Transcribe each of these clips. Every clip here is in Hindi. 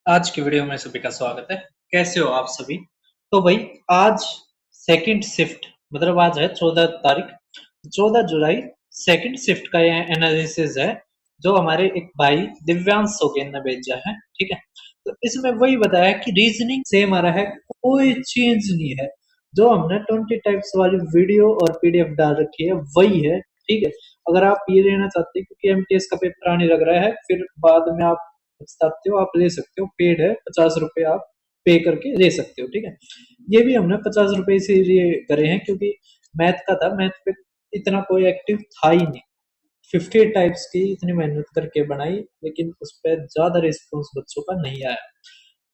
आज की वीडियो में सभी का स्वागत है। कैसे हो आप सभी? तो भाई आज सेकंड शिफ्ट मतलब आज है 14 तारीख, 14 जुलाई। सेकंड शिफ्ट का ये एनालिसिस है जो हमारे एक भाई दिव्यांश सोकेन ने भेजा है। ठीक है, तो इसमें वही बताया कि रीजनिंग सेम आ रहा है, कोई चेंज नहीं है। जो हमने 20 टाइप्स वाली वीडियो और पीडीएफ डाल रखी है वही है। ठीक है, अगर आप ये लेना चाहते हैं क्योंकि एमटीएस का पेपर आने लग रहा है, फिर बाद में आप पछताते हो, आप ले सकते हो। पेड है, 50 रुपए आप पे करके ले सकते हो। ठीक है, ये भी हमने 50 रुपए इसीलिए करे हैं क्योंकि मैथ का था, मैथ पे इतना कोई एक्टिव था ही नहीं। 50 टाइप्स की इतनी मेहनत करके बनाई, लेकिन उस पर ज्यादा रिस्पॉन्स बच्चों का नहीं आया।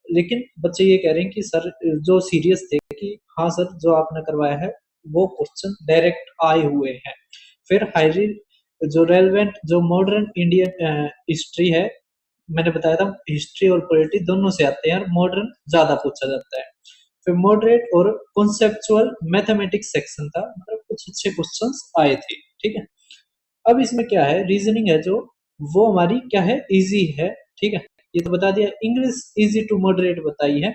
लेकिन बच्चे ये कह रहे हैं कि सर, जो सीरियस थे कि हाँ सर जो आपने करवाया है वो क्वेश्चन डायरेक्ट आए हुए हैं। फिर हाईली जो रेलेवेंट जो मॉडर्न इंडियन हिस्ट्री है, मैंने बताया था हिस्ट्री और पॉलिटी दोनों से आते हैं और मॉडर्न ज्यादा पूछा जाता है। फिर मॉडरेट और कॉन्सेप्चुअल मैथमेटिक्स सेक्शन था, मतलब कुछ अच्छे क्वेश्चंस आए थे। ठीक है, अब इसमें क्या है, रीजनिंग है जो वो हमारी क्या है, इजी है। ठीक है, ये तो बता दिया। इंग्लिश इजी टू मॉडरेट बताई है,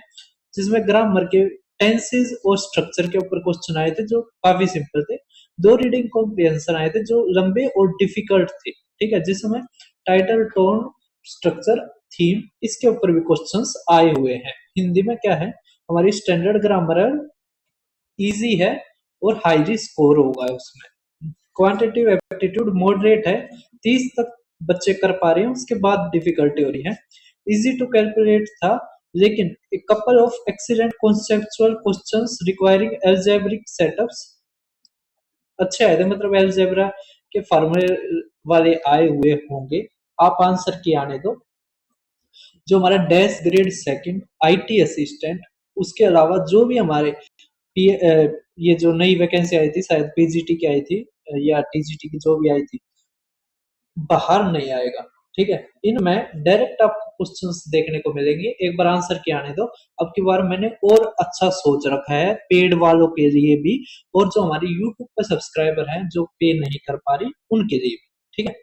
जिसमें ग्रामर के टेंसेस और स्ट्रक्चर के ऊपर क्वेश्चन आए थे जो काफी सिंपल थे। दो रीडिंग कॉम्प्रिहेंशन आए थे जो लंबे और डिफिकल्ट थे। ठीक है, जिसमें टाइटल, टोन, स्ट्रक्चर, थीम, इसके ऊपर भी क्वेश्चंस आए हुए हैं। हिंदी में क्या है, हमारी स्टैंडर्ड ग्रामर इजी है और हाईली स्कोर होगा उसमें। क्वांटिटिव एप्टीट्यूड मॉडरेट है, 30 तक बच्चे कर पा रहे हैं, उसके बाद डिफिकल्टी हो रही है। इजी टू कैलकुलेट था, लेकिन एक couple of excellent conceptual questions requiring algebraic setups अच्छे आए थे, मतलब एल्जेब्रा के फार्मूले वाले आए हुए होंगे। आप आंसर की आने दो। जो हमारा dash grade second IT assistant, उसके अलावा जो भी हमारे ये जो नई वैकेंसी आई थी, शायद पीजीटी की आई थी या टीजीटी की, जो भी आई थी, बाहर नहीं आएगा। ठीक है, इनमें डायरेक्ट आपको क्वेश्चंस देखने को मिलेंगे। एक बार आंसर के आने दो। अब की बार मैंने और अच्छा सोच रखा है पेड वालों के लिए भी, और जो हमारे यूट्यूब पे सब्सक्राइबर हैं जो पे नहीं कर पा रही उनके लिए भी। ठीक है,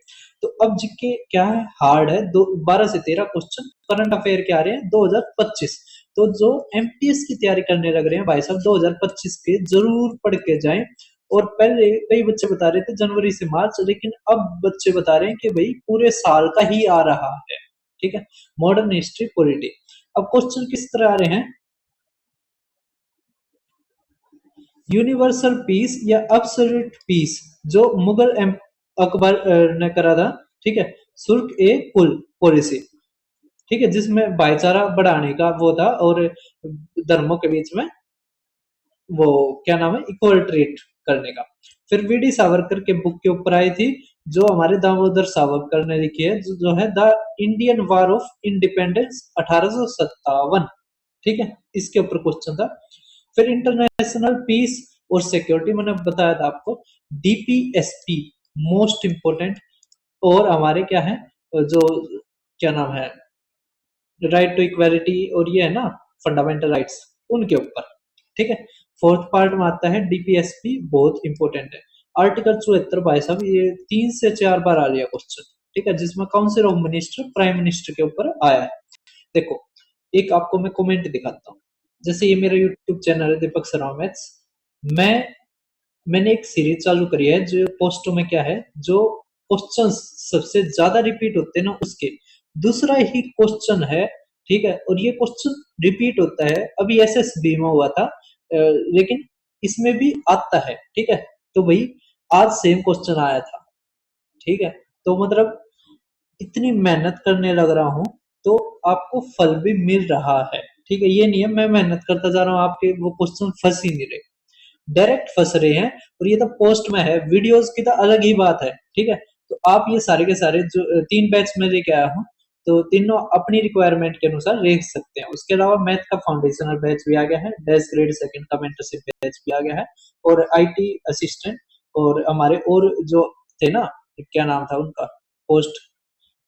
तो अब जीके क्या है, हार्ड है। 12 से 13 क्वेश्चन करंट अफेयर के आ रहे हैं 2025। तो जो एमटीएस की तैयारी करने लग रहे हैं भाई साहब, 2025 के जरूर पढ़ के जाएं। और पहले कई बच्चे बता रहे थे जनवरी से मार्च, लेकिन अब बच्चे बता रहे हैं कि भाई पूरे साल का ही आ रहा है। ठीक है, मॉडर्न हिस्ट्री पॉलिटी। अब क्वेश्चन किस तरह आ रहे हैं, यूनिवर्सल पीस या अब्सोल्यूट पीस, जो अकबर ने करा था। ठीक है, शुल्क ए कुल पॉलिसी। ठीक है, जिसमें भाईचारा बढ़ाने का वो था, और धर्मों के बीच में वो क्या नाम है, इक्वल ट्रीट करने का। फिर वीडी सावरकर के बुक के ऊपर आई थी, जो हमारे दामोदर सावरकर ने लिखी है, जो है the Indian war of independence 1857। ठीक है, इसके ऊपर क्वेश्चन था। फिर इंटरनेशनल पीस और सिक्योरिटी, मैंने बताया था आपको, डीपीएसपी मोस्ट इंपोर्टेंट। और हमारे क्या है, जो क्या नाम है, राइट टू इक्वालिटी, और ये है ना फंडामेंटल राइट्स, उनके ऊपर। ठीक है, फोर्थ पार्ट में आता है डीपीएसपी, बहुत इंपॉर्टेंट है। आर्टिकल 74 भाई साहब, ये 3 से 4 बार आ लिया क्वेश्चन। ठीक है, जिसमें council of minister prime minister के ऊपर आया है। देखो, एक आपको मैं कमेंट दिखाता हूँ। जैसे ये मेरा यूट्यूब चैनल है दीपक सराव मैथ्स। मैं मैंने एक सीरीज चालू करी है जो पोस्टों में क्या है, जो क्वेश्चन सबसे ज्यादा रिपीट होते हैं ना उसके दूसरा ही क्वेश्चन है। ठीक है, और ये क्वेश्चन रिपीट होता है, अभी एसएसबी में हुआ था, लेकिन इसमें भी आता है। ठीक है, तो भाई आज सेम क्वेश्चन आया था। ठीक है, तो मतलब इतनी मेहनत करने लग रहा हूँ तो आपको फल भी मिल रहा है। ठीक है, ये नहीं है मैं मेहनत करता जा रहा हूँ आपके वो क्वेश्चन फंस ही नहीं रहे, डायरेक्ट फंस रहे हैं। और ये तो पोस्ट में है, वीडियोस की तो अलग ही बात है। ठीक है, तो आप ये सारे के सारे जो 3 बैच में लेके आया हूँ, तो तीनों अपनी रिक्वायरमेंट के अनुसार देख सकते हैं। उसके अलावा मैथ का फाउंडेशनल बैच भी आ गया है, डैश ग्रेड सेकंड का मेंटरशिप बैच भी आ गया है, और आईटी असिस्टेंट, और हमारे और जो थे ना, क्या नाम था उनका, पोस्ट,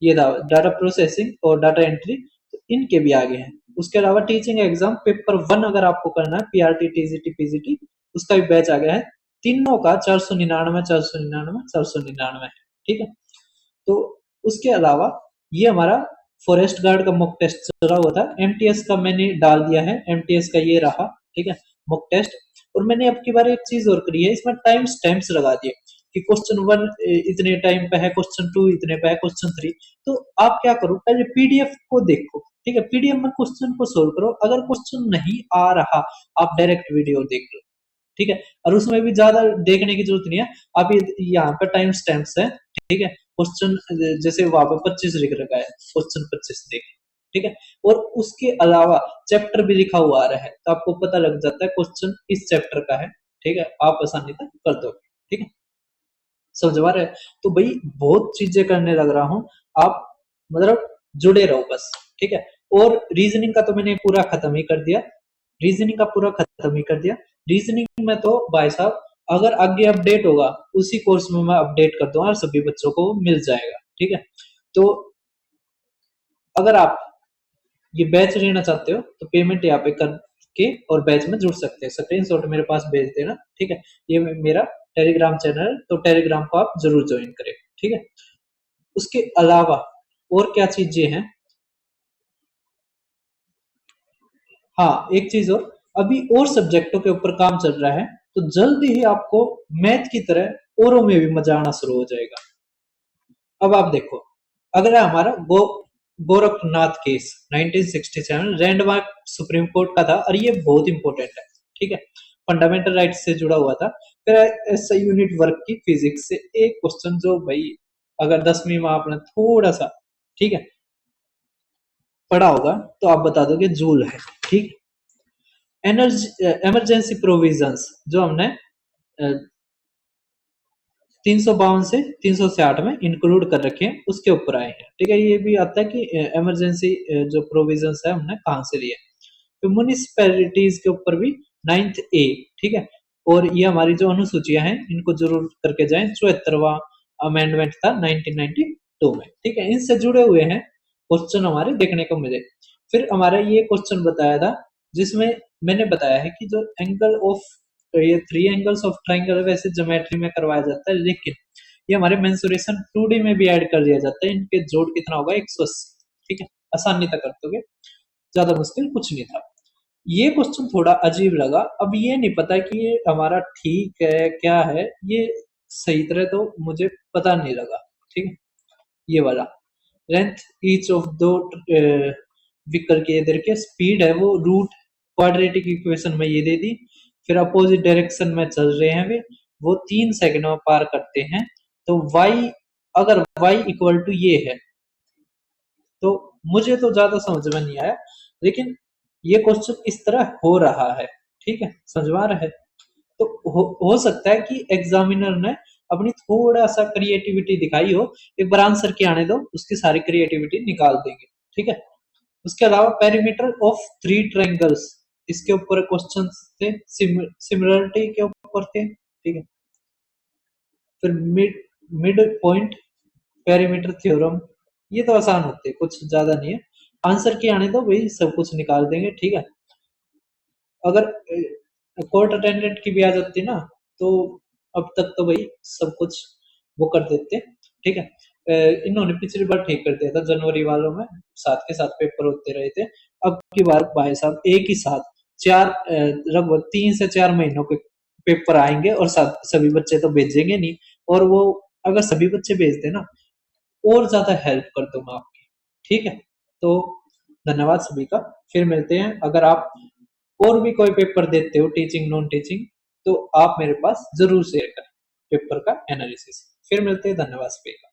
ये था डाटा प्रोसेसिंग और डाटा एंट्री, तो इनके भी आगे हैं। उसके अलावा टीचिंग एग्जाम पेपर 1 अगर आपको करना है, पीआरटी, टीजीटी, पीजीटी, उसका भी बैच आ गया है। तीनों का 499, 499, 499 है। ठीक है, तो उसके अलावा ये हमारा फॉरेस्ट गार्ड का मॉक टेस्ट चल रहा हुआ था, एमटीएस का मैंने डाल दिया है, एमटीएस का ये रहा, ठीक है, मॉक टेस्ट। और मैंने अब की बार एक चीज और करी है, इसमें टाइम स्टैम्प्स लगा दिए कि क्वेश्चन 1 इतने टाइम पे है, क्वेश्चन 2 इतने पे है, क्वेश्चन 3। तो आप क्या करो, पहले पीडीएफ को देखो, ठीक है, पीडीएफ में क्वेश्चन को सोल्व करो, अगर क्वेश्चन नहीं आ रहा आप डायरेक्ट वीडियो देख लो, ठीक है। और उसमें भी ज्यादा देखने की जरूरत नहीं है, आप यहाँ पे टाइम स्टैम्प्स है, ठीक है, क्वेश्चन जैसे वहां पे 25 लिख रखा है, क्वेश्चन 25 देख, ठीक है। और उसके अलावा चैप्टर भी लिखा हुआ आ रहा है, तो आपको पता लग जाता है क्वेश्चन इस चैप्टर का है, ठीक है, आप आसानी तक कर दोगे, ठीक है, समझ आ रहा है। तो भाई बहुत चीजें करने लग रहा हूँ, आप मतलब जुड़े रहो बस, ठीक है। और रीजनिंग का तो मैंने पूरा खत्म ही कर दिया, रीजनिंग का पूरा खत्म ही कर दिया। रीजनिंग में तो भाई साहब अगर आगे अपडेट होगा उसी कोर्स में मैं अपडेट कर दूंगा और सभी बच्चों को मिल जाएगा, ठीक है। तो अगर आप ये बैच लेना चाहते हो तो पेमेंट यहाँ पे करके और बैच में जुड़ सकते हैं, स्क्रीनशॉट मेरे पास भेज देना, ठीक है। ये मेरा टेलीग्राम चैनल है, तो टेलीग्राम को आप जरूर ज्वाइन करें, ठीक है। उसके अलावा और क्या चीजें हैं, हाँ एक चीज और, अभी और सब्जेक्टों के ऊपर काम चल रहा है, तो जल्दी ही आपको मैथ की तरह औरों में भी मजा आना शुरू हो जाएगा। अब आप देखो, अगर हमारा Gorakhnath case 1967 landmark supreme court का था, और ये बहुत इंपॉर्टेंट है, ठीक है, फंडामेंटल राइट्स से जुड़ा हुआ था। फिर ऐसा यूनिट वर्क की फिजिक्स से एक क्वेश्चन जो भाई अगर 10वीं में आपने थोड़ा सा, ठीक है, पढ़ा होगा तो आप बता दोगे जूल है, ठीक। एनर्जी इमरजेंसी प्रोविजंस जो हमने 352 से 368 में इंक्लूड कर रखे हैं उसके ऊपर आए हैं, ठीक है। ये भी आता है कि इमरजेंसी जो प्रोविजंस है हमने कहाँ से लिए। तो म्यूनिसिपैलिटीज के ऊपर भी 9th ए, ठीक है। और ये हमारी जो अनुसूचियां हैं इनको जरूर करके जाएं, 74वां अमेंडमेंट था 1992 में, ठीक है। इनसे जुड़े हुए हैं क्वेश्चन हमारे देखने को मिले। फिर हमारा ये क्वेश्चन बताया था जिसमें मैंने बताया है कि जो एंगल ऑफ, ये 3 एंगल्स ऑफ ट्राइंगल वैसे ज्योमेट्री में करवाया जाता है, लेकिन ये हमारे मेंसुरेशन 2D में भी ऐड कर दिया जाता है, इनके जोड़ कितना होगा 180, ठीक है, आसानी तक कर दोगे, ज्यादा मुश्किल कुछ नहीं था। ये क्वेश्चन थोड़ा अजीब लगा, अब ये नहीं पता कि ये हमारा ठीक है क्या है, ये सही तरह तो मुझे पता नहीं लगा, ठीक है। ये वाला लेंथ ईच ऑफ दो व्हीकल के इधर के स्पीड है वो रूट क्वाड्रेटिक इक्वेशन में ये दे दी। फिर अपोजिट डायरेक्शन में चल रहे हैं वे, वो 3 सेकंड में पार करते हैं। तो y, अगर y इक्वल टू ये है, तो मुझे तो ज्यादा समझ में नहीं आया, लेकिन ये क्वेश्चन इस तरह हो रहा है, ठीक है, समझ में आ रहा है। तो हो सकता है कि एग्जामिनर ने अपनी थोड़ा सा क्रिएटिविटी दिखाई हो, एक बार आंसर के आने दो, उसकी सारी क्रिएटिविटी निकाल देंगे, ठीक है। उसके अलावा पेरीमीटर ऑफ 3 ट्रायंगल्स, इसके ऊपर क्वेश्चन थे, सिमिलरिटी के ऊपर थे, ठीक है। फिर mid mid point perimeter theorem, ये तो आसान होते हैं, कुछ ज्यादा नहीं है, आंसर के आने दो भाई, सब कुछ निकाल देंगे, ठीक है। अगर कोर्ट अटेंडेंट की भी आ जाती ना, तो अब तक तो भाई सब कुछ वो कर देते, ठीक है। इन्होंने पिछली बार ठीक कर दिया था, जनवरी वालों में साथ के साथ पेपर होते रहे थे। अब की बार भाई साहब एक ही साथ चार लगभग 3 से 4 महीनों के पेपर आएंगे, और सभी बच्चे तो भेजेंगे नहीं, और वो अगर सभी बच्चे भेज देना और ज्यादा हेल्प कर दूंगा आपकी, ठीक है। तो धन्यवाद सभी का, फिर मिलते हैं। अगर आप और भी कोई पेपर देते हो, टीचिंग नॉन टीचिंग, तो आप मेरे पास जरूर शेयर करें पेपर का एनालिसिस। फिर मिलते हैं, धन्यवाद सभी का।